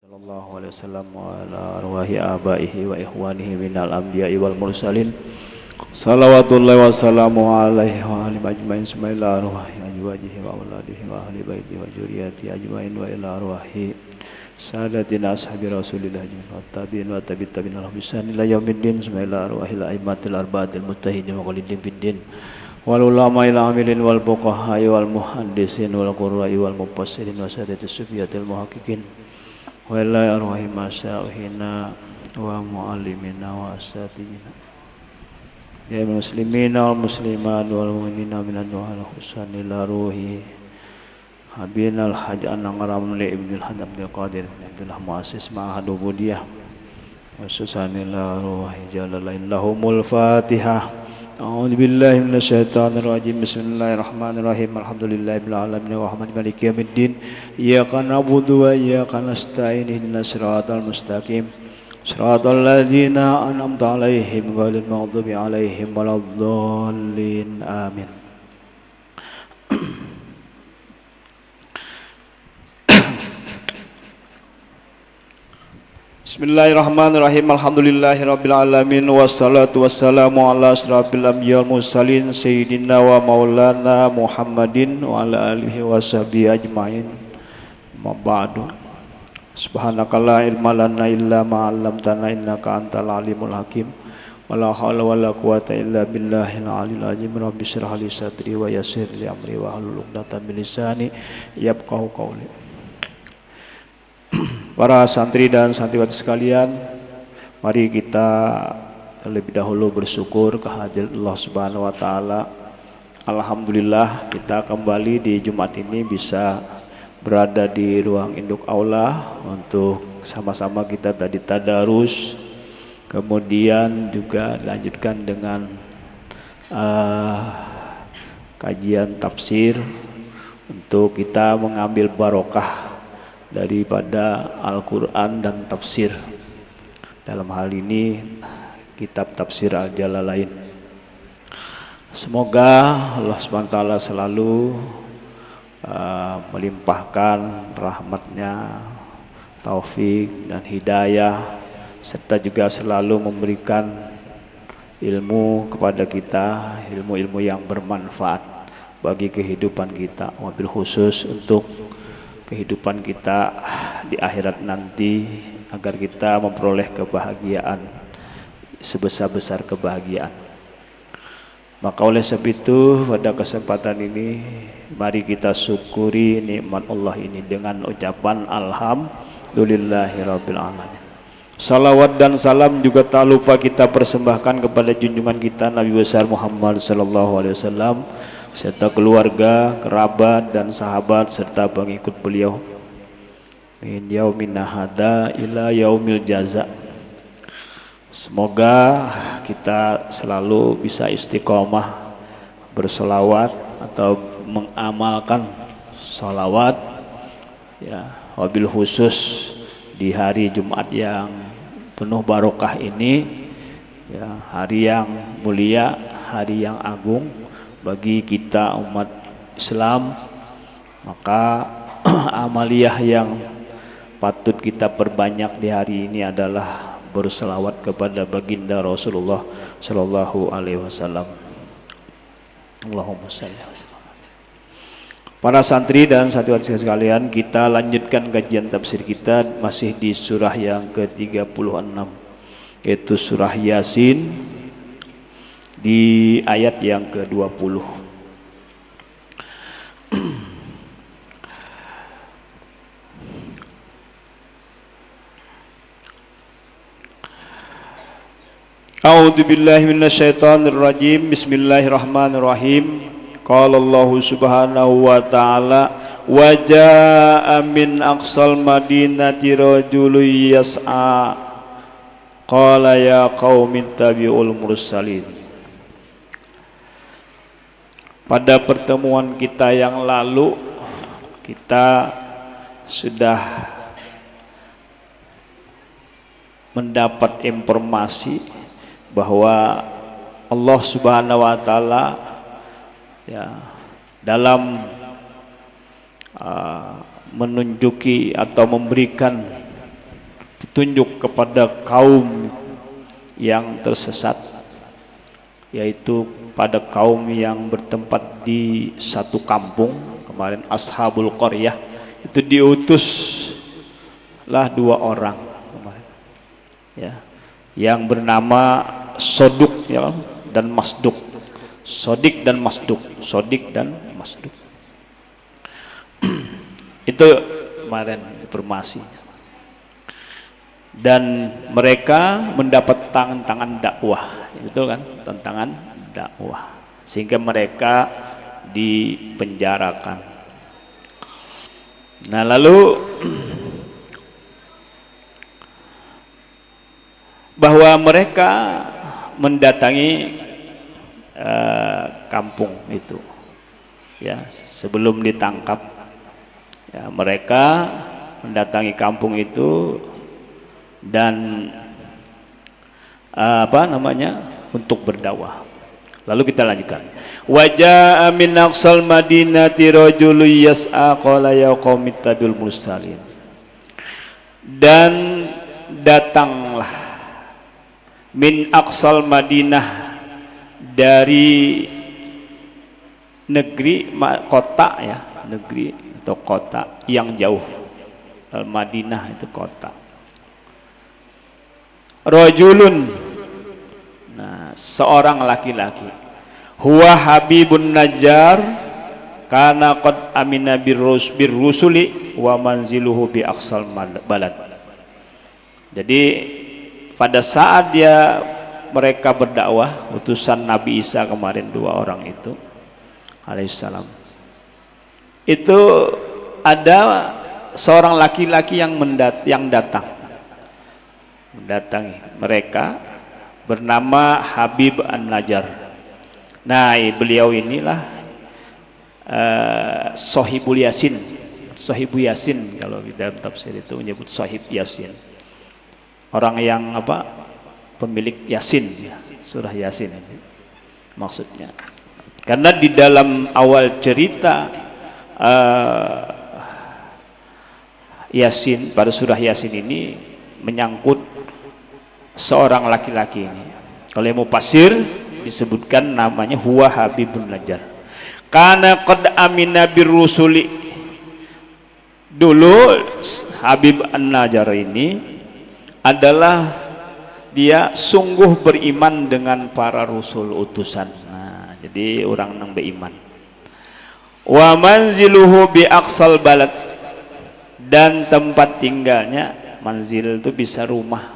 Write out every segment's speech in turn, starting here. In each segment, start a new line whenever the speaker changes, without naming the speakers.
Sallallahu alaihi wasallam wa ala arwahi abaihi wa ikhwanihi minal anbiya'i wal mursalin. Salawatullahi wa salamu alaihi wa alihi ajmain sumailah arwahi ajwajihi wa awladihi wa ahli baiti wa juriyati ajmain wa ila arwahi sadatina ashabi rasulillah ajmain wa tabi'in wa tabi'in ala bisan ila yaumiddin sumailah arwahi la aimatil arba'atil mujtahidin wa qalidin fiddin wal ulama ila amilin wal fuqaha wal muhaddisin wal qurra'i wal mufassirin wa sadatis sufiyatil muhaqqiqin wa ila arwahi masyaykhina wa muallimina wa asatidina ya muslimina wal muslimat wal mu'minina minan wal husani ila ruhi habinal hajj an-ngaram li ibnul hajj Abdul Qadir Abdullah muassis ma'had ubudiyah wa susani ila ruhi jalalain lahumul fatihah. A'udzu billahi minasyaitonir rajim. Bismillahirrahmanirrahim. Alhamdulillahirabbil alamin arrahmanir maliki yaumiddin. Iyyaka na'budu wa iyyaka nasta'in. Ihdinas siratal mustaqim. Siratal ladzina an'amta 'alaihim ghairil maghdubi 'alaihim waladdallin. Amin. Bismillahirrahmanirrahim. Alhamdulillahirabbil alamin wassalatu wassalamu ala asyrafil anbiya'i wal mursalin sayyidina wa maulana Muhammadin wa ala alihi washabihi ajmain. Ma ba'du. Subhanaka la ilma lana illa ma 'allamtana innaka antal alimul hakim. Wala haula wala quwata illa billahil aliyil azim. Rabbi shrah li sadri wa yassir li amri wa hlul 'uqdatam min lisani yafqahu qawli. Para santri dan santriwati sekalian, mari kita terlebih dahulu bersyukur kehadirat Allah Subhanahu wa taala. Alhamdulillah kita kembali di Jumat ini bisa berada di ruang induk aula untuk sama-sama kita tadi tadarus, kemudian juga dilanjutkan dengan kajian tafsir untuk kita mengambil barokah daripada Al-Quran dan tafsir. Dalam hal ini kitab tafsir Al-Jalalain. Semoga Allah SWT selalu melimpahkan rahmatnya, taufik dan hidayah, serta juga selalu memberikan ilmu kepada kita, ilmu-ilmu yang bermanfaat bagi kehidupan kita, wabil khusus untuk kehidupan kita di akhirat nanti, agar kita memperoleh kebahagiaan, sebesar-besar kebahagiaan. Maka oleh sebab itu pada kesempatan ini mari kita syukuri nikmat Allah ini dengan ucapan alhamdulillahirabbil alamin. Salawat dan salam juga tak lupa kita persembahkan kepada junjungan kita Nabi besar Muhammad sallallahu alaihi wasallam, serta keluarga, kerabat dan sahabat serta pengikut beliau min yaumin hadza ila yaumil jaza. Semoga kita selalu bisa istiqomah bersolawat atau mengamalkan solawat ya, wabil khusus di hari Jumat yang penuh barokah ini ya, hari yang mulia, hari yang agung bagi kita umat Islam. Maka amaliyah yang patut kita perbanyak di hari ini adalah berselawat kepada baginda Rasulullah sallallahu alaihi wasallam. Allahumma shalli wa sallim. Para santri dan santriwati sekalian, kita lanjutkan kajian tafsir kita masih di surah yang ke-36, yaitu surah Yasin, di ayat yang ke-20. A'udzu billahi minasyaitonir rajim. Bismillahirrahmanirrahim. Qala Allah Subhanahu wa ta'ala wa jaa'a min aqsal madinati rajulun yas'a qala ya qaumi tabi'ul mursalin. Pada pertemuan kita yang lalu kita sudah mendapat informasi bahwa Allah Subhanahu wa taala ya dalam menunjuki atau memberikan petunjuk kepada kaum yang tersesat, yaitu pada kaum yang bertempat di satu kampung. Kemarin Ashabul Qaryah itu diutuslah 2 orang kemarin, ya, yang bernama Soduk, ya, dan Masduk. Sodik dan Masduk, Sodik dan Masduk. Itu kemarin informasi. Dan mereka mendapat tantangan dakwah, betul kan? Tantangan dakwah, sehingga mereka dipenjarakan. Nah, lalu bahwa mereka mendatangi kampung itu, ya, sebelum ditangkap, ya, mereka mendatangi kampung itu dan untuk berdakwah. Lalu kita lanjutkan. Wajah min aqsal madinati rajulun yas'a qala ya qaumi tabi'ul mursalin. Dan datanglah min aqsal Madinah, dari negeri kota, ya, negeri atau kota yang jauh. Al-Madinah itu kota. Rajulun, nah, seorang laki-laki. Huwa Habibun Najjar kana qad amina birrusuli wa manziluhu bi aqsal balad. Jadi pada saat mereka berdakwah, utusan Nabi Isa kemarin 2 orang itu alaihissalam, itu ada seorang laki-laki yang mendatangi mereka, bernama Habib An-Najjar. Nah, beliau inilah Sohibul Yasin, Sohibu Yasin, kalau di dalam tafsir itu menyebut Sohib Yasin, orang yang pemilik Yasin, surah Yasin maksudnya. Karena di dalam awal cerita Yasin, pada surah Yasin ini menyangkut seorang laki-laki ini. Oleh mufassir disebutkan namanya huwa Habibun Najjar. Karena qad amina birrusuli. Dulu Habib An-Najjar ini adalah dia sungguh beriman dengan para rasul utusan. Nah, jadi orang yang beriman. Wa manziluhu bi aqsal balad, dan tempat tinggalnya, manzil itu bisa rumah,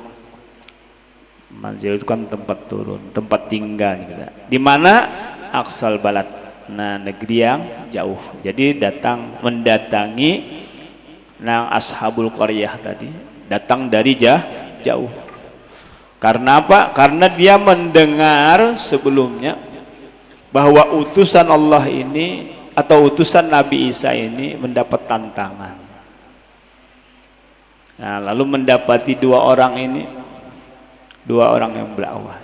manzil itu kan tempat turun, tempat tinggal gitu. Di mana? Aqsal balad, nah, negeri yang jauh. Jadi mendatangi Ashabul Qaryah tadi, datang dari jauh. Karena apa? Karena dia mendengar sebelumnya bahwa utusan Allah ini atau utusan Nabi Isa ini mendapat tantangan. Nah, lalu mendapati 2 orang ini, 2 orang yang berdakwah.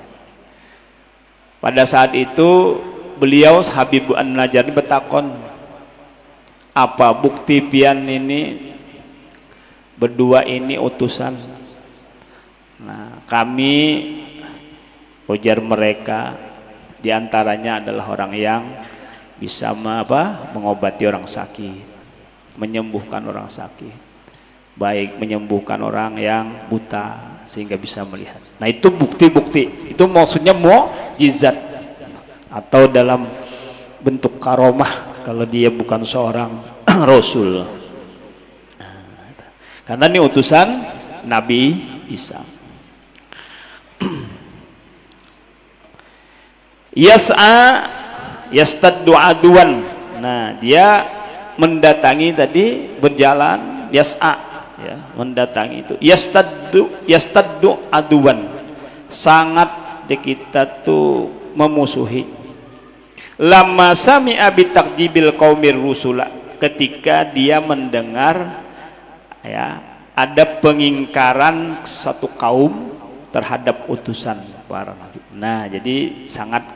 Pada saat itu beliau Habib An-Najjar bertakon, apa bukti pian ini berdua ini utusan? Nah, kami, ujar mereka, diantaranya adalah orang yang bisa mengobati orang sakit, menyembuhkan orang sakit, baik menyembuhkan orang yang buta sehingga bisa melihat. Nah, itu bukti-bukti, itu maksudnya mukjizat atau dalam bentuk karomah kalau dia bukan seorang rasul. Karena ini utusan Nabi Isa. Yas'a yastaddu aduan. Nah, dia mendatangi tadi, berjalan, yas'a, ya, mendatangi itu. Yastaddu aduan, sangat kita tuh memusuhi. Lama sami'a bitakjibil qaumir rusula, ketika dia mendengar, ya, ada pengingkaran satu kaum terhadap utusan para nabi. Nah, jadi sangat,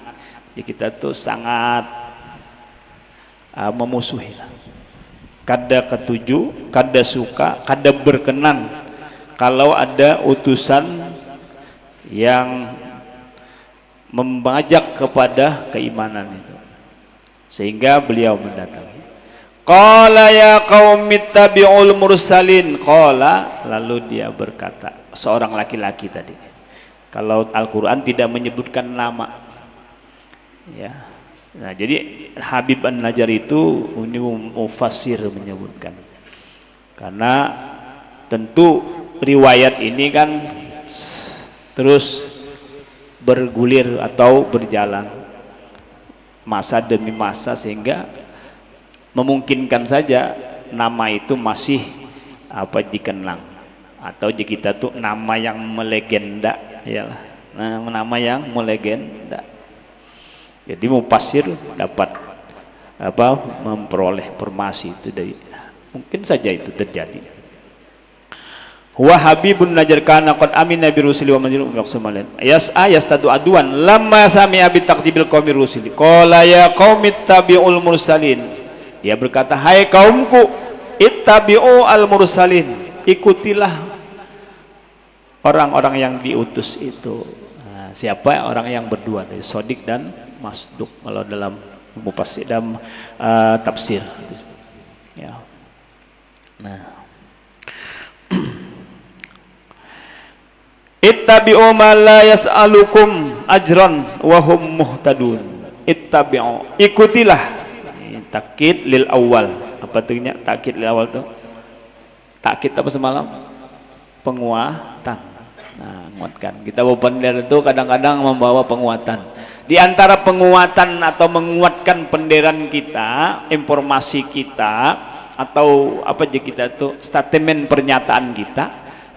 ya, kita tuh sangat memusuhi. Kada ketujuh, kada suka, kada berkenan kalau ada utusan yang mengajak kepada keimanan itu, sehingga beliau mendatangi. Qala ya qaumi ittabi'ul mursalin. Qala, lalu dia berkata, seorang laki-laki tadi. Kalau Al-Quran tidak menyebutkan nama, ya. Nah, jadi Habib An-Najjar itu ini mufassir menyebutkan, karena tentu riwayat ini kan terus bergulir atau berjalan masa demi masa, sehingga memungkinkan saja nama itu masih dikenang, atau jika kita tuh nama yang melegenda, yalah, nama yang melegenda. Jadi mufassir dapat memperoleh informasi itu dari, mungkin saja itu terjadi. Huwa Habibun Najjar kana qad amina bi rusuli wa manzilun yaqsumalan yastadu aduan lamma sami'a bi taqdibil qaumi rusuli qala ya qaumi ittabi'ul mursalin. Dia berkata, hai kaumku, ittabi'u al mursalin, ikutilah orang-orang yang diutus itu. Nah, siapa orang yang berdua tadi, Shadiq dan Masduq kalau dalam mufassir dalam tafsir, ya. Nah, ittabi'u ma la yas'alukum ajran wa hum muhtadun. Ittabi'u, ikutilah. Takkid lil awal. Apa artinya takkid lil awal tuh? Takkid apa semalam? Penguatan. Nah, menguatkan. Kita bendera itu kadang-kadang membawa penguatan. Di antara penguatan atau menguatkan penderan kita, informasi kita, atau apa aja kita tuh, statement pernyataan kita,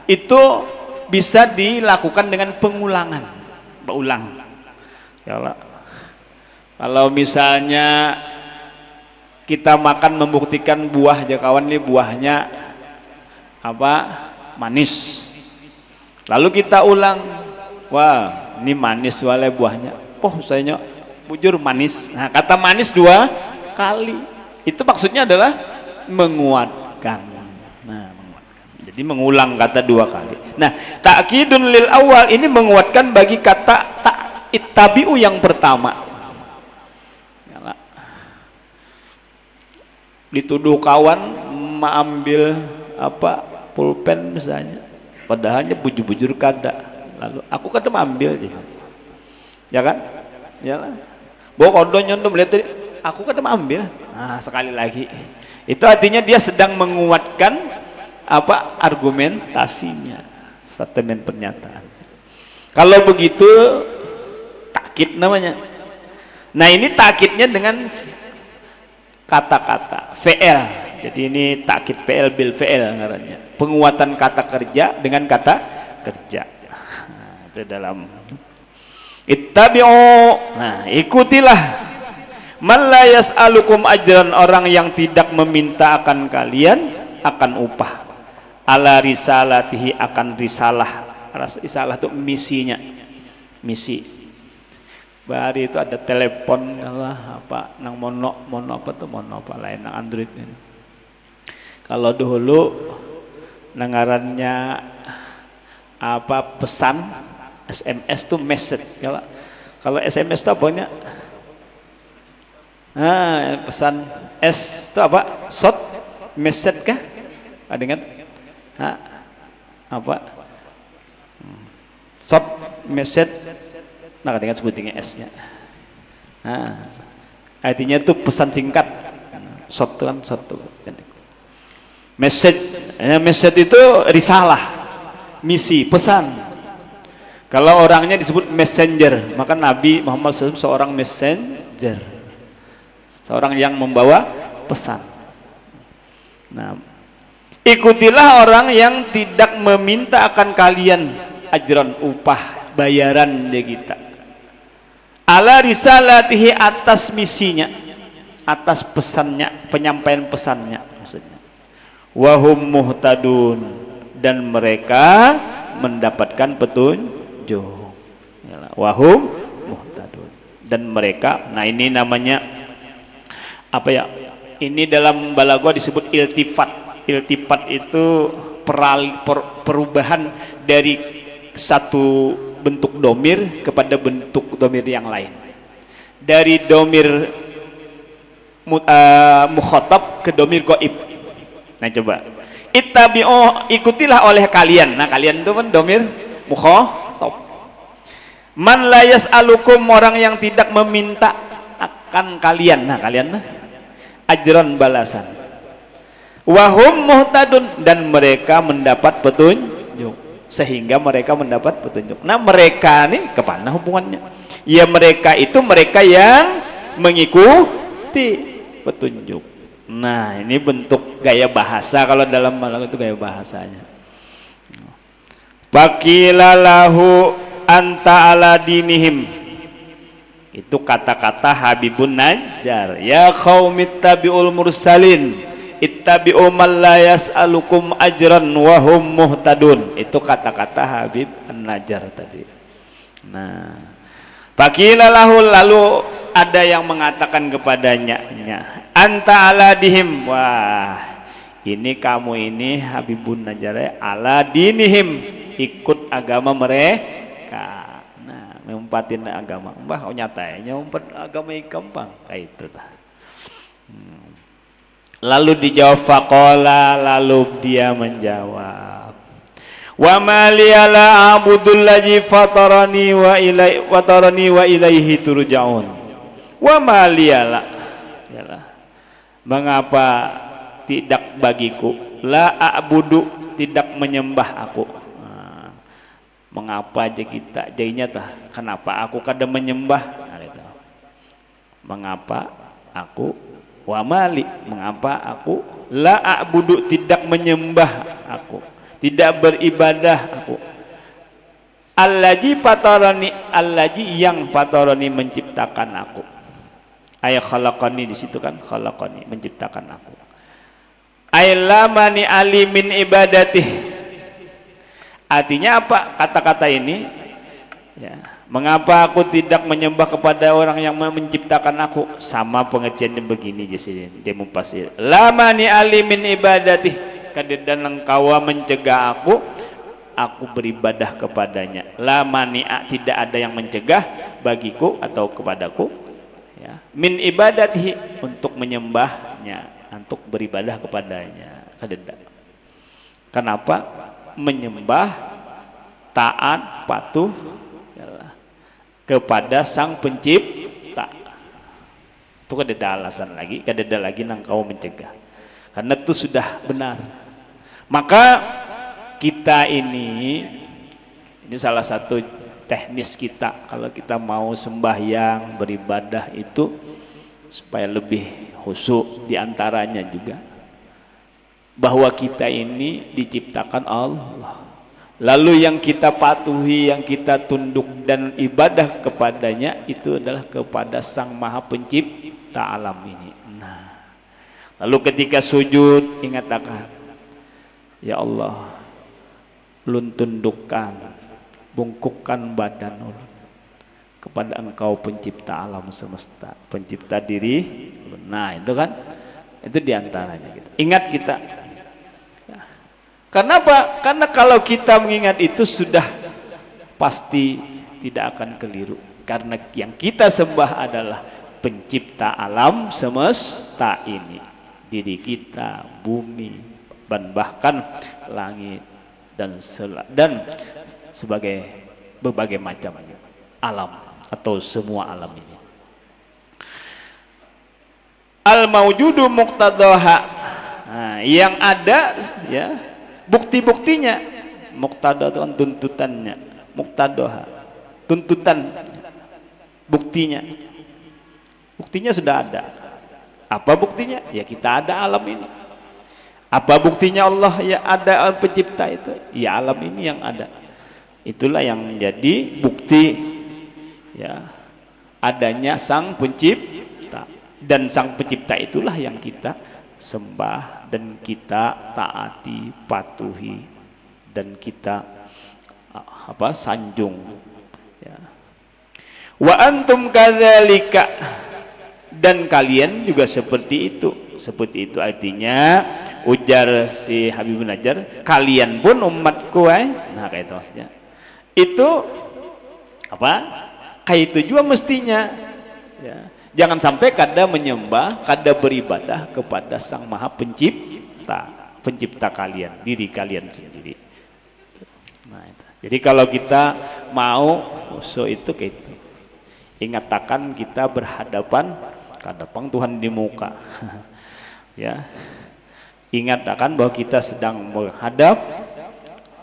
itu bisa dilakukan dengan pengulangan, berulang. Ya, kalau misalnya kita makan membuktikan buah aja kawan, ini buahnya manis, lalu kita ulang, wah ini manis wale buahnya, saya bujur manis. Nah, kata manis 2 kali itu maksudnya adalah menguatkan. Nah, jadi mengulang kata 2 kali. Nah, ta'kidun lil awal ini menguatkan bagi kata ittabi'u yang pertama. Dituduh kawan mengambil pulpen misalnya, padahalnya bujur-bujur kada, lalu aku kada mengambil, ya kan, ya lah, bawa kondonya untuk melihat, aku kada mengambil. Nah, sekali lagi itu artinya dia sedang menguatkan argumentasinya, statement pernyataan. Kalau begitu takkid namanya. Nah, ini takkidnya dengan kata-kata VL. Jadi ini takkid VL bil VL ngarannya. Penguatan kata kerja dengan kata kerja. Nah, itu dalam ittabi'u. Nah, ikutilah man la yas'alukum ajran, orang yang tidak meminta akan kalian akan upah. Ala risalatihi, akan risalah. Risalah itu misinya. Misi. Bari itu ada telepon nang mono lain nang Android ini. Kalau dulu nangarannya pesan SMS tuh message. Kalau SMS itu apanya? Pesan S itu short message kah? Ada ingat? Short message. Nah, dengan sebutannya S-nya. Nah, artinya itu pesan singkat. Short kan satu. Message, message itu risalah, misi, pesan. Kalau orangnya disebut messenger, maka Nabi Muhammad SAW seorang messenger, seorang yang membawa pesan. Nah, ikutilah orang yang tidak meminta akan kalian ajran, upah, bayaran dia kita. Ala risalatihi, atas misinya, atas pesannya, penyampaian pesannya maksudnya. Wahum muhtadun, dan mereka mendapatkan petunjuk. Wahum muhtadun, dan mereka, nah ini namanya ini dalam balaghah disebut iltifat. Iltifat itu perubahan dari satu bentuk domir kepada bentuk domir yang lain, dari domir mukhatab ke domir goib. Nah coba, ittabi'u, ikutilah oleh kalian. Nah kalian itu kan domir mukhatab. Man la yas'alukum, orang yang tidak meminta akan kalian. Nah kalian ajran, balasan. Wahum muhtadun, dan mereka mendapat petunjuk, sehingga mereka mendapat petunjuk. Nah mereka nih kemana hubungannya? Ya mereka itu mereka yang mengikuti petunjuk. Nah ini bentuk gaya bahasa, kalau dalam malam itu gaya bahasanya. Faqilalahu anta ala dinihim, itu kata-kata Habibun Najjar. Ya qaumittabi'ul mursalin ittabi'u man la yas'alukum ajran wa hum muhtadun, itu kata-kata Habib An-Najjar tadi. Nah faqilalahu, lalu ada yang mengatakan kepadanya, anta ala dihim, wah ini kamu ini Habibun Najjar ala dinihim, ikut agama mereka. Nah mempatin agama mbah nyatanya umpat agama yang gampang kayak itu lah. Lalu dijawab faqala, lalu dia menjawab, wa ma liyala abudul ladzi fatarani wa ilaihi turja'un. Wa ma liyala, mengapa tidak bagiku, la a'budu, tidak menyembah aku. Nah, mengapa aja kita jadinya tah, kenapa aku kada menyembah? Nah, gitu. Mengapa aku, wa mali, mengapa aku, la a'budu, tidak menyembah aku, tidak beribadah aku, allazi fatarani, allazi yang fatarani menciptakan aku, ay khalaqani, di situ kan khalaqani, menciptakan aku, ay lamani alimin ibadatih. Artinya apa kata-kata ini ya, mengapa aku tidak menyembah kepada orang yang menciptakan aku? Sama pengertiannya begini dia mufasir, lamani alimin ibadatih, dan engkau mencegah aku beribadah kepadanya. Lamani, tidak ada yang mencegah bagiku atau kepadaku ya, min ibadatihi, untuk menyembahnya, untuk beribadah kepadanya. Kenapa? Menyembah, taat, patuh kepada sang pencipta. Itu kan ada alasan lagi, kan ada lagi nang kau mencegah, karena itu sudah benar. Maka kita ini salah satu teknis kita kalau kita mau sembahyang beribadah itu supaya lebih khusyuk, diantaranya juga bahwa kita ini diciptakan Allah, lalu yang kita patuhi, yang kita tunduk dan ibadah kepadanya itu adalah kepada Sang Maha Pencipta alam ini. Nah, lalu ketika sujud ingat akan, ya Allah, ulun tundukkan, bungkukkan badan ulun kepada Engkau pencipta alam semesta, pencipta diri. Nah itu kan, itu diantaranya gitu. Ingat kita. Kenapa? Karena kalau kita mengingat itu sudah pasti tidak akan keliru, karena yang kita sembah adalah pencipta alam semesta ini, diri kita, bumi, dan bahkan langit dan sebagai berbagai macam alam atau semua alam ini. Al maujudu muqtadaha, nah, yang ada ya bukti-buktinya. Muqtada itu kan tuntutannya, muqtadaha tuntutan, buktinya. Buktinya sudah ada. Apa buktinya? Ya kita ada alam ini. Apa buktinya Allah? Ya ada pencipta itu, ya alam ini yang ada. Itulah yang menjadi bukti ya adanya sang pencipta, dan sang pencipta itulah yang kita sembah dan kita taati, patuhi, dan kita sanjung ya. Wa antum kadzalika, dan kalian juga seperti itu. Seperti itu artinya ujar si Habib Najjar, kalian pun umatku nah kayak itu maksudnya. Itu apa? Kayak itu juga mestinya ya. Jangan sampai kada menyembah, kada beribadah kepada Sang Maha Pencipta kalian, diri kalian sendiri. Nah, itu. Jadi kalau kita mau itu kayak itu. Ingatakan kita berhadapan kadang Tuhan di muka. Ya. Ingatakan bahwa kita sedang menghadap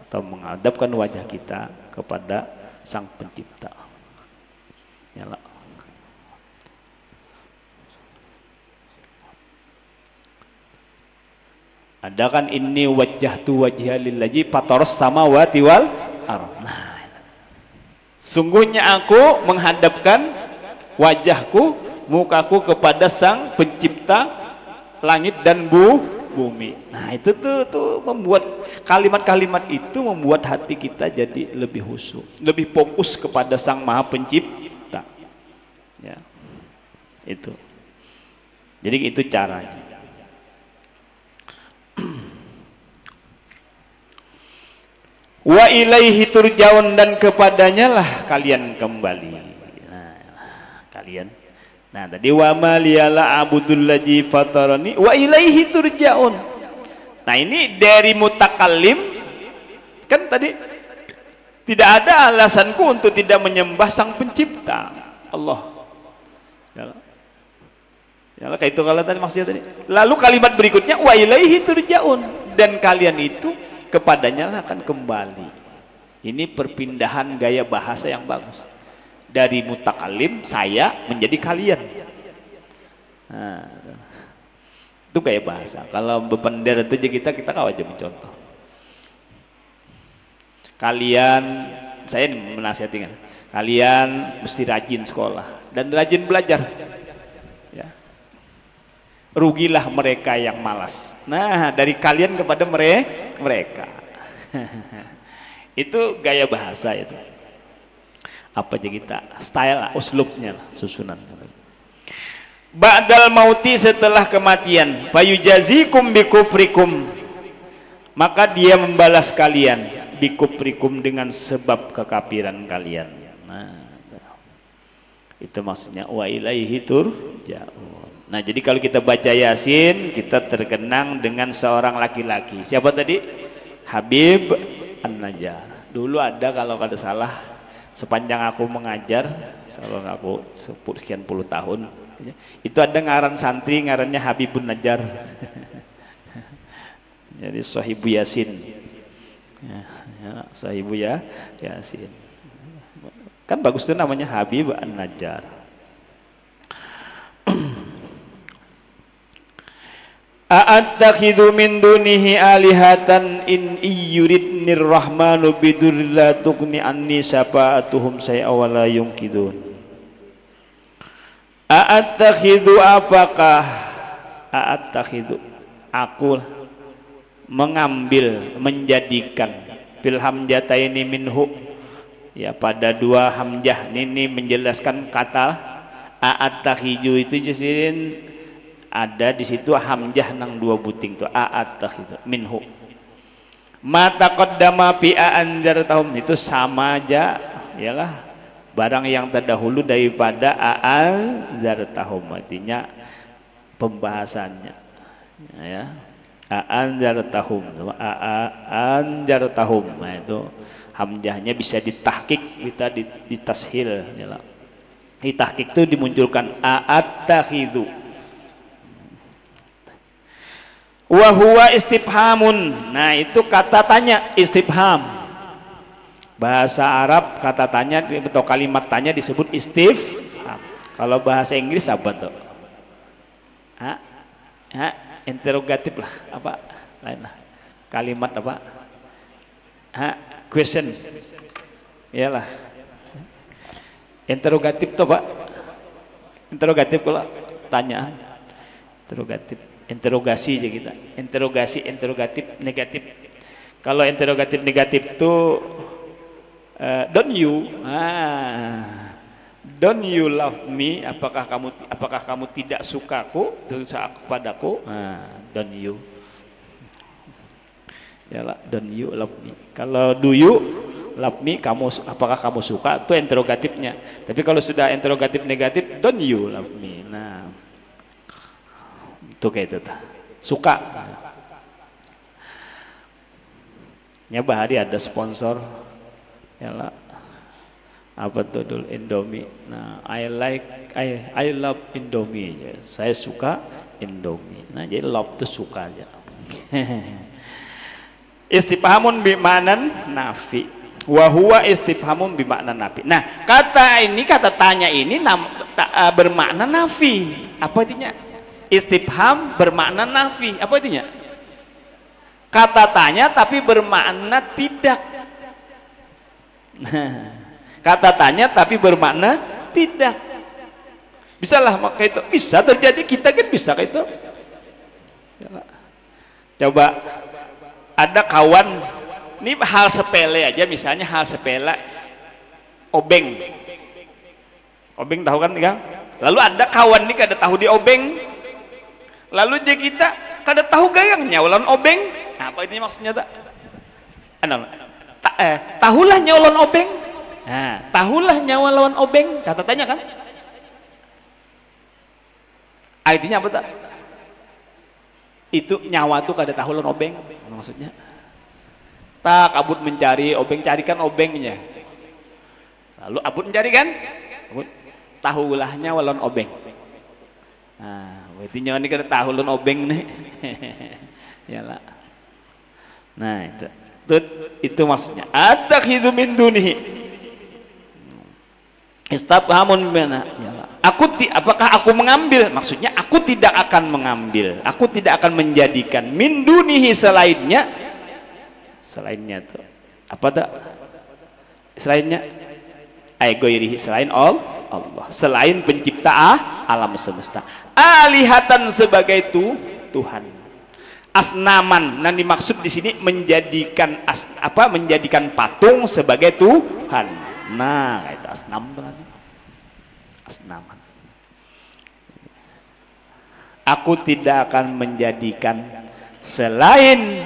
atau menghadapkan wajah kita kepada Sang Pencipta. Yalah. Ada kan ini wajjahtu wajhiya lillazi fataras samawati wal ardh. Nah, sungguhnya aku menghadapkan wajahku, mukaku kepada Sang Pencipta langit dan bumi. Nah, itu tuh membuat kalimat-kalimat itu membuat hati kita jadi lebih khusyuk, lebih fokus kepada Sang Maha Pencipta. Ya. Itu. Jadi itu caranya. Wa ilaihi turjaun, dan kepadanya lah kalian kembali. Nah, kalian. Nah, tadi wa ma liyala abudul ladzi fatarani wa ilaihi turjaun. Nah, ini dari mutakallim kan tadi tidak ada alasanku untuk tidak menyembah Sang Pencipta Allah. Ya, kayak itu kalau tadi maksudnya tadi. Lalu kalimat berikutnya wa ilaihi turjaun, dan kalian itu kepadanya lah akan kembali. Ini perpindahan gaya bahasa yang bagus dari mutakalim saya menjadi kalian. Nah, itu gaya bahasa. Kalau bepender itu kita aja mencontoh. Kalian, saya menasihatkan kalian mesti rajin sekolah dan rajin belajar. Ya. Rugilah mereka yang malas. Nah, dari kalian kepada mereka. Itu gaya bahasa itu. Apa aja kita style, uslubnya, susunan. Ba'dal mauti, setelah kematian, fayujazikum bikufrikum, maka dia membalas kalian bikufrikum dengan sebab kekafiran kalian. Nah, itu maksudnya wa ilaihi turja'un. Nah, jadi kalau kita baca Yasin, kita terkenang dengan seorang laki-laki. Siapa tadi? Habib An-Najjar. Dulu ada, kalau kada salah, sepanjang aku mengajar, selama aku sekian puluh tahun, itu ada ngaran santri, ngarannya Habibun Najjar. Jadi Sahibu Yasin. Sahibu Yasin. Kan bagus tuh namanya Habib An-Najjar. A'attakhidhu min dunihi alihatan in yuridnir rahmanu bidurri la tughni anni syafa'atuhum syai'a wa la yunqidun. A'attakhidhu, apakah a'attakhidhu, aku mengambil, menjadikan, bil hamjataini minhu, ya pada dua hamjah ini menjelaskan kata a'attakhidhu itu jasirin. Ada di situ hamjah nang dua buting tuh a'attakhidhu minhu. Mata qaddama fi anzartahum, itu sama aja ialah barang yang terdahulu daripada anzartahum, artinya pembahasannya ya. Anzartahum, anzartahum, nah itu hamjahnya bisa ditahqiq, bisa ditashil ya. Ditahqiq itu dimunculkan a'attakhidhu. Wahuwa istifhamun, nah itu kata tanya, istifham. Bahasa Arab kata tanya atau kalimat tanya disebut istifham. Kalau bahasa Inggris apa tuh? Interrogatif lah, apa lain lah. Kalimat apa? Question. Iyalah. Interrogatif tuh Pak. Interrogatif kalau tanya. Interrogatif. Interogasi aja kita, interogasi, interogatif, negatif. Kalau interogatif negatif tuh don't you love me, apakah kamu tidak sukaku, berusaha kepadaku, don't you. Ya lah, don't you love me. Kalau do you love me, kamu apakah kamu suka? Itu interrogatifnya. Tapi kalau sudah interrogatif negatif, don't you love me. Nah, itu kayak itu. Suka. Ya bahari ada sponsor. Ya lah. Apa tuh dulu Indomie. Nah, I love Indomie. Ya. Saya suka Indomie. Nah, jadi love itu suka aja. Istifhamun bimaknan nafi. Wa huwa istifhamun bimaknan nafi. Nah, kata tanya ini bermakna nafi. Apa artinya? Istifham bermakna nafi. Apa artinya? Kata tanya tapi bermakna tidak. Nah, kata tanya tapi bermakna tidak. Bisalah maka itu bisa terjadi, kita kan bisa kayak itu. Coba ada kawan, ini hal sepele aja, misalnya hal sepele, obeng tahu kan ya? Lalu ada kawan nih kada tahu di obeng, lalu dia kita kada tahu gayangnya ulan obeng. Nah, apa ini maksudnya tak? Tahulah nyolon obeng. Nah, tahulah nyawa lawan obeng, kata tanya kan? Artinya apa tak? Itu nyawa tuh kada tahu lawan obeng, maksudnya. Tak abut mencari obeng, carikan obengnya. Lalu abut mencari kan? Abut, tahulah nyawa lawan obeng. Nah, berarti nyawa ini kada tahu lawan obeng nih. Yalah. Nah, itu maksudnya. Atakhidu min dunihi. Istifhamun bimana? Apakah aku mengambil? Maksudnya aku tidak akan mengambil. Aku tidak akan menjadikan min dunihi selainnya tuh. Apa tak? Selainnya goirihi, selain Allah. Selain pencipta alam semesta. Alihatan sebagai Tuhan. Asnaman, yang dimaksud di sini menjadikan menjadikan patung sebagai Tuhan. Nah, itu asnam berarti. Asnaman. Aku tidak akan menjadikan selain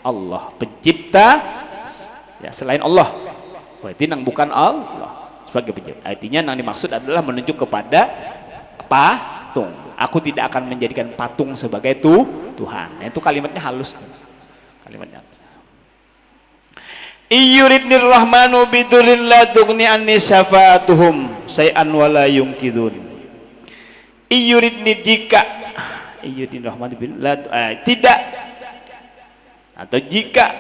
Allah pencipta, ya selain Allah. Berarti nang bukan Allah sebagai pencipta. Artinya yang dimaksud adalah menunjuk kepada patung. Aku tidak akan menjadikan patung sebagai Tuhan. Nah, itu kalimatnya halus. Kalimatnya halus. Iyuridnir rahmanu bidurin la tughni anni syafa'atuhum say'an wala yungkidun. Iyuridni jika iyuridnir rahmanu bidurin tidak atau jika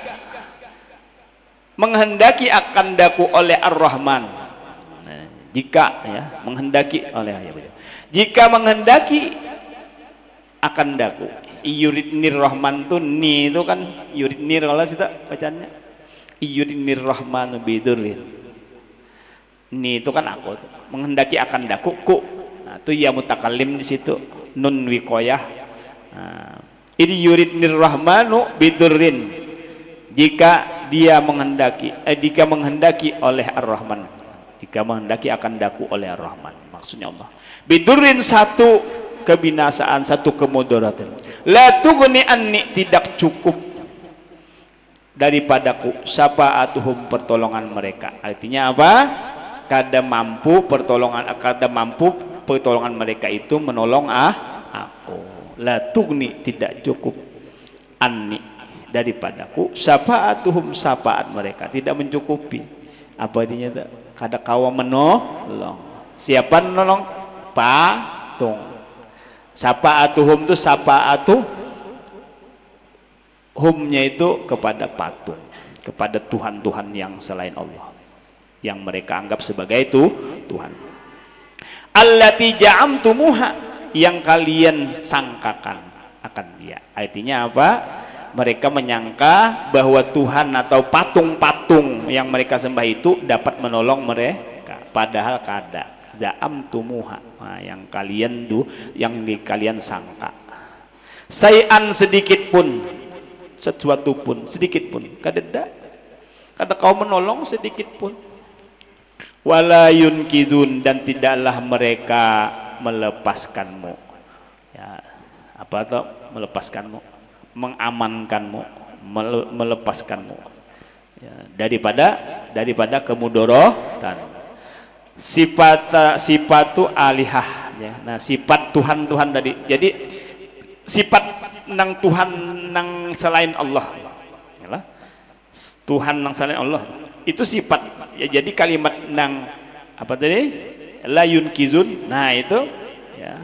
menghendaki akan daku oleh Ar-Rahman. Nah, jika ya menghendaki oleh jika menghendaki akan daku. Iyuridnir rahman tuh ni itu kan yuridnir kalau kita bacanya. Iyuridnir rahmanu bidurin. Ni itu kan aku tuh. Menghendaki akan daku ku. Nah, itu ya mutakallim di situ. Nun wiqayah. Nah, ini yuridnir rahmanu bidurin. Jika dia menghendaki oleh Ar-Rahman. Jika menghendaki akan daku oleh Ar-Rahman. Maksudnya Allah. Bidurin satu kebinasaan, satu kemudaratan. La tughni anni tidak cukup daripadaku syafa'atuhum pertolongan mereka. Artinya apa? Kada mampu pertolongan mereka itu menolong aku. La tughni tidak cukup anni daripadaku syafa'atuhum syafaat mereka tidak mencukupi. Apa artinya? Kada kawa menolong. Siapa menolong? Patung. Syafa'atuhum itu humnya itu kepada patung, kepada Tuhan-Tuhan yang selain Allah, yang mereka anggap sebagai itu Tuhan. Allati ja'amtumuha, yang kalian sangkakan akan dia. Artinya apa? Mereka menyangka bahwa Tuhan atau patung-patung yang mereka sembah itu dapat menolong mereka, padahal kada. Za'amtumuha, nah, yang kalian sangka. Sayan sedikit pun, sesuatu pun, sedikit pun, kada kau menolong sedikit pun. Wala yunkidun, dan tidaklah mereka melepaskanmu. Ya, apa tuh melepaskanmu? Mengamankanmu. melepaskanmu ya, daripada kemudorotan. Sifatu alihah ya. Nah, sifat Tuhan tadi. Jadi sifat nang Tuhan nang selain Allah. Yalah. Tuhan nang selain Allah. Itu sifat. Ya, jadi kalimat nang apa tadi? La yunkizun. Nah, itu ya.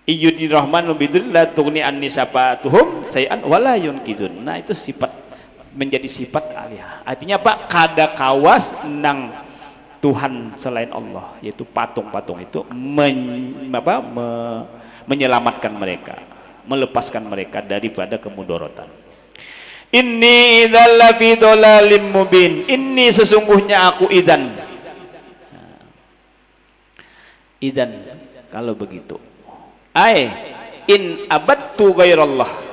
Iyudin rahman bidul la tughni anni safatuhum sayan wala yunkizun. Nah, itu sifat, menjadi sifat alihah. Artinya apa? Kada kawas nang Tuhan selain Allah, yaitu patung-patung itu menyelamatkan mereka, melepaskan mereka daripada kemudorotan. Inni idzal lafi dhalalim mubin. Inni sesungguhnya aku idzan. Idzan kalau begitu. In abattu ghairallah.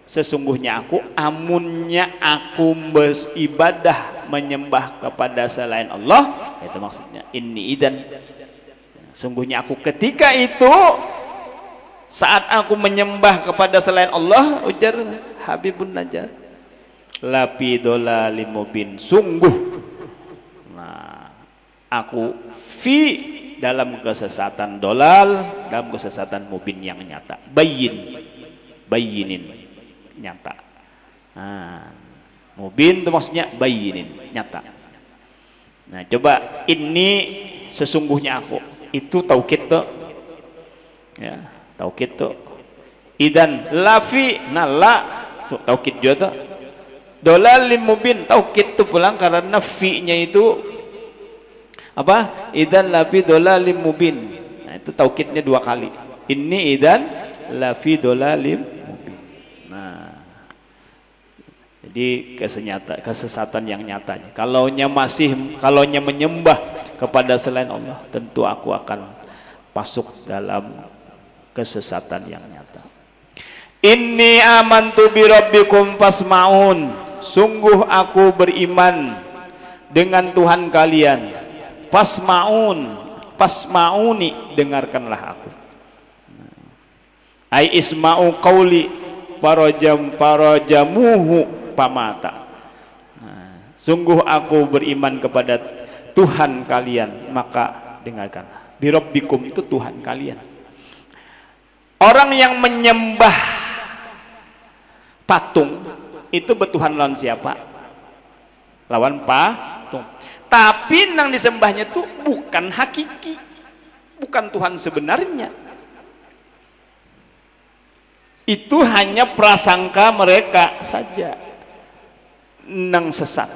Sesungguhnya aku, amunnya aku beribadah menyembah kepada selain Allah, itu maksudnya inni idan. Sungguhnya aku ketika itu, saat aku menyembah kepada selain Allah, ujar Habibun Najjar, lafi dhalalim mubin, sungguh nah aku dalam kesesatan dolal, dalam kesesatan mubin yang nyata, bayinin nyata. Nah, mubin itu maksudnya bayinin, nyata. Nah, coba ini sesungguhnya aku, itu taukid tuh ya, taukid tuh. Idan lafi, nah la taukid juga tuh. Dolalim mubin, taukid tuh pulang karena fi-nya itu apa? Idan lafi dolalim mubin. Nah, itu taukidnya 2 kali. Ini idan lafi dolalim. Jadi kesesatan yang nyatanya. Kalaunya menyembah kepada selain Allah, tentu aku akan masuk dalam kesesatan yang nyata. Inni amantu bi rabbikum fasma'un. Sungguh aku beriman dengan Tuhan kalian. Fasma'uni, dengarkanlah aku. Ai isma'u qauli farajamuhu pamata. Nah, sungguh aku beriman kepada Tuhan kalian, maka dengarkanlah. Birabbikum itu Tuhan kalian. Orang yang menyembah patung itu bertuhan lawan siapa? Lawan patung. Tapi yang disembahnya itu bukan hakiki, bukan Tuhan sebenarnya. Itu hanya prasangka mereka saja. Nang sesat.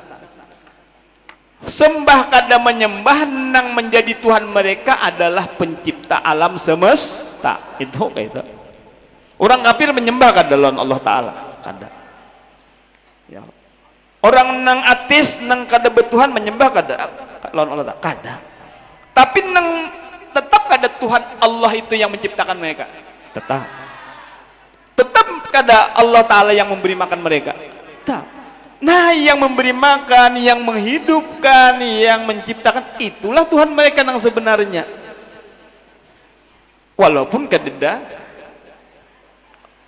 Sembah kada menyembah nang menjadi Tuhan mereka adalah pencipta alam semesta. Itu kayak itu. Orang kafir menyembah kada lawan Allah Ta'ala, kada. Ya. Orang nang ateis nang kada bertuhan menyembah kada lawan Allah Ta'ala, kada. Tapi nang tetap kada Tuhan Allah itu yang menciptakan mereka. Tetap kada Allah Ta'ala yang memberi makan mereka. Tetap. Nah, yang memberi makan, yang menghidupkan, yang menciptakan, itulah Tuhan mereka yang sebenarnya. Walaupun kadeda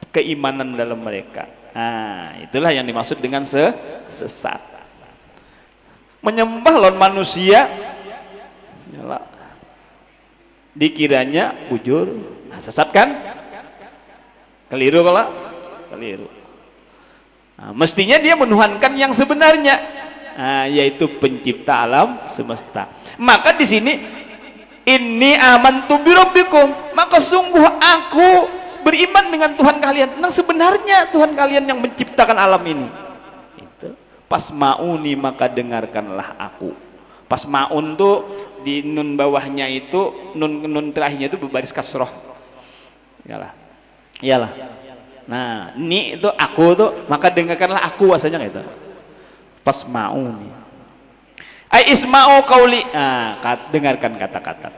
keimanan dalam mereka. Nah, itulah yang dimaksud dengan sesat. Menyembah lawan manusia, yalah, dikiranya bujur, nah, sesat kan? Keliru kalau keliru. Nah, mestinya dia menuhankan yang sebenarnya, yaitu pencipta alam semesta. Maka di sini inni amantu bi rabbikum, maka sungguh aku beriman dengan Tuhan kalian. Nah, sebenarnya Tuhan kalian yang menciptakan alam ini. Itu pasmauni, maka dengarkanlah aku. Pasmaun tuh di nun bawahnya itu nun terakhirnya itu berbaris kasroh. Iyalah. Nah, ni itu aku tuh, maka dengarkanlah aku, asanya gitu. Fasma'uni. Ai isma'u qauli. Dengarkan kata-kata.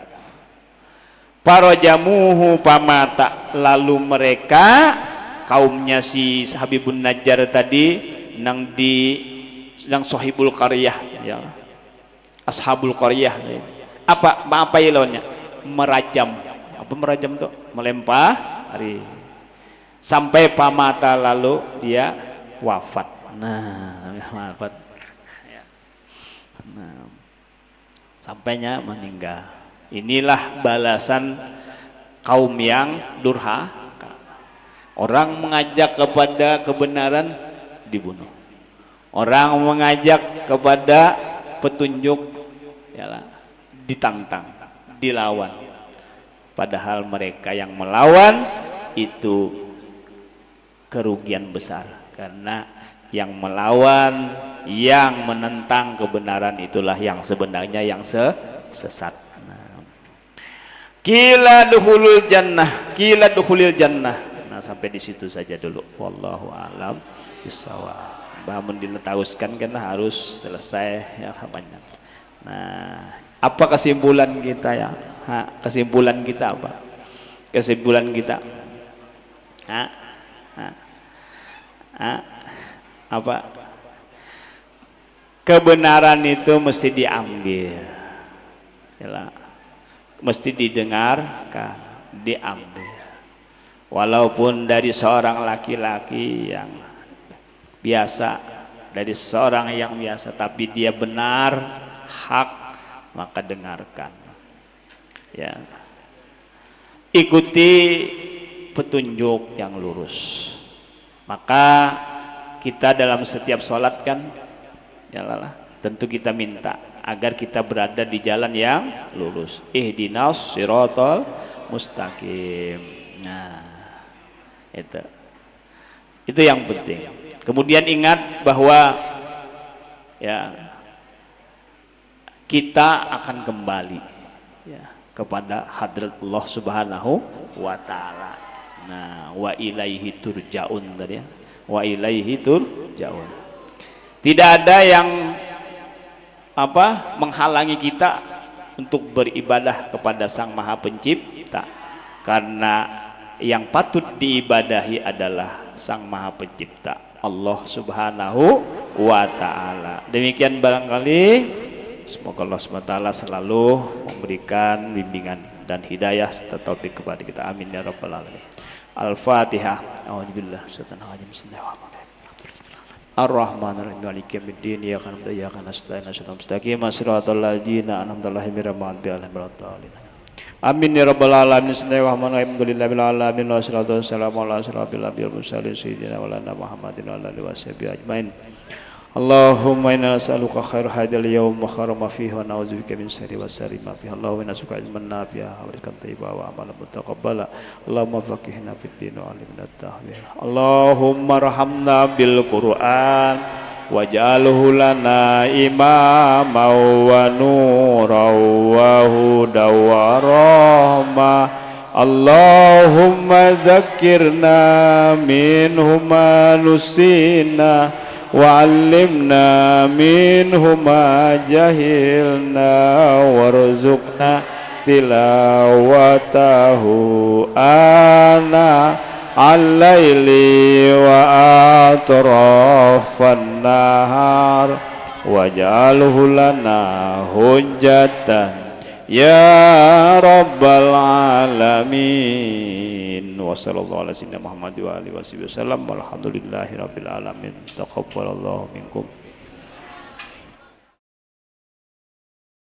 Farajamuhu pamata, lalu mereka kaumnya si Habibun Najjar tadi nang sahibul qaryah ya. Ashabul qaryah. Apa lawannya? Merajam. Apa merajam tuh? Melempari. Sampai pamata, lalu dia wafat. Nah, wafat. Ya. Nah, sampainya meninggal. Inilah balasan kaum yang durhaka. Orang mengajak kepada kebenaran dibunuh. Orang mengajak kepada petunjuk yalah, ditantang, dilawan. Padahal mereka yang melawan itu kerugian besar, karena yang melawan, yang menentang kebenaran itulah yang sebenarnya yang sesat. Qila dukhulul jannah, qila dukhulil jannah. Nah, sampai di situ saja dulu. Wallahu a'lam bishawab. Bahwa ditauskan kan harus selesai ya banyak. Nah, apa kesimpulan kita ya? Kesimpulan kita apa? Kesimpulan kita apa? Kebenaran itu mesti diambil, yalah, mesti didengarkan, diambil. Walaupun dari seorang laki-laki yang biasa, dari seorang yang biasa, tapi dia benar, hak, maka dengarkan. Ya, ikuti petunjuk yang lurus. Maka kita dalam setiap sholat kan, ya lah, tentu kita minta agar kita berada di jalan yang lurus. Ihdinas siratal mustaqim. Nah, itu yang penting. Kemudian ingat bahwa ya kita akan kembali ya kepada hadrat Allah Subhanahu wa taala. Nah, wa ilaihi turja'un tadi ya. Wa ilaihi turja'un. Tidak ada yang menghalangi kita untuk beribadah kepada Sang Maha Pencipta, karena yang patut diibadahi adalah Sang Maha Pencipta, Allah Subhanahu wa taala. Demikian barangkali, semoga Allah SWT selalu memberikan bimbingan dan hidayah serta taufik kepada kita. Amin ya rabbal alamin. Al-Fatihah. A'udzubillahi minasyaitonir rajim. Bismillahirrahmanirrahim. Ar-Rahmanir Rahim. Maliki yaumiddin. Iyyaka na'budu wa iyyaka nasta'in. Ihdinas mustaqim. Shiratal ladzina an'amta alaihim ghairil maghdubi alaihim waladdallin. Amin ya rabbal alamin. Bismillahirrahmanirrahim. Alhamdulillahi alamin. Wassalatu wassalamu ala asyrofil anbiya'i wal mursalin sayyidina wa lana Muhammadin wa ala alihi washabihi ajmain. Allahumma inna nas'aluka khairal hadil yawm wa khairal ma fihi wa na'udzubika min syarri wa syarri ma fihi. Allahumma inna nas'aluka ilman nafi'a wa rizqan thayyiban wa amalan mutaqabbala. Allahumma faqihna fid din wa 'allimna at-ta'wil. Allahumma arhamna bil Qur'an waj'alhu lana imaman wa nuran wa hudan wa rahmah. Allahumma dzakkirna minhu ma nusina wa'allimna minhu ma jahilna warzuqna tilawatahu ana al-laili wa atrafan nahar waj'alhu lana hujjatan ya rabbal alamin. Wa sallallahu ala sayyidina Muhammad wa alihi wasallam. Walhamdulillahi rabbil alamin. Taqabbalallahu minkum.